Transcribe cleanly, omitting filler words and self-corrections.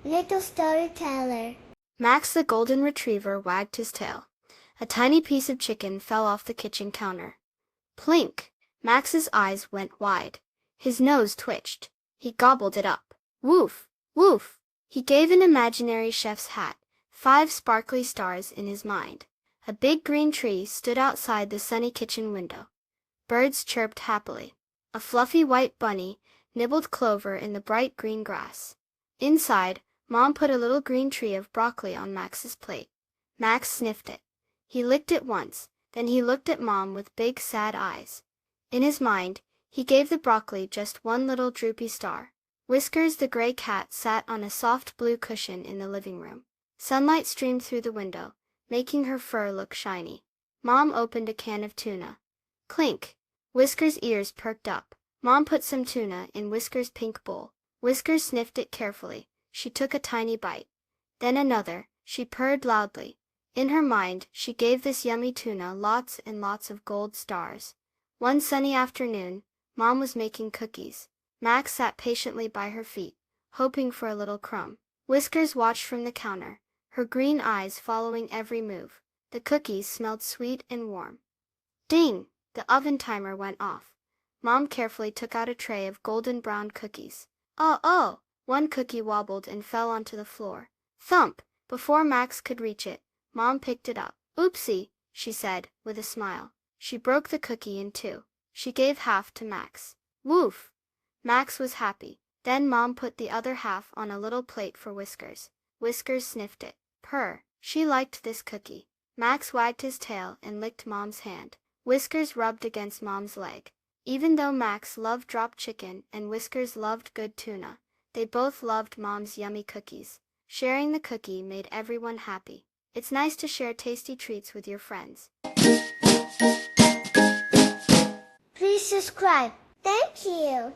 Little storyteller. Max the golden retriever wagged his tail. A tiny piece of chicken fell off the kitchen counter. Plink! Max's eyes went wide. His nose twitched. He gobbled it up. Woof! Woof! He gave an imaginary chef's hat 5 sparkly stars in his mind. A big green tree stood outside the sunny kitchen window. Birds chirped happily. A fluffy white bunny nibbled clover in the bright green grass. Inside, Mom put a little green tree of broccoli on Max's plate. Max sniffed it. He licked it once, then he looked at Mom with big sad eyes. In his mind, he gave the broccoli just one little droopy star. Whiskers the gray cat sat on a soft blue cushion in the living room. Sunlight streamed through the window, making her fur look shiny. Mom opened a can of tuna. Clink! Whiskers' ears perked up. Mom put some tuna in Whiskers' pink bowl. Whiskers sniffed it carefully. She took a tiny bite. Then another. She purred loudly. In her mind, she gave this yummy tuna lots and lots of gold stars. One sunny afternoon, Mom was making cookies. Max sat patiently by her feet, hoping for a little crumb. Whiskers watched from the counter, her green eyes following every move. The cookies smelled sweet and warm. Ding! The oven timer went off. Mom carefully took out a tray of golden brown cookies. Oh! One cookie wobbled and fell onto the floor. Thump! Before Max could reach it, Mom picked it up. Oopsie, she said, with a smile. She broke the cookie in 2. She gave half to Max. Woof! Max was happy. Then Mom put the other half on a little plate for Whiskers. Whiskers sniffed it. Purr! She liked this cookie. Max wagged his tail and licked Mom's hand. Whiskers rubbed against Mom's leg. Even though Max loved drop chicken and Whiskers loved good tuna, they both loved Mom's yummy cookies. Sharing the cookie made everyone happy. It's nice to share tasty treats with your friends. Please subscribe. Thank you.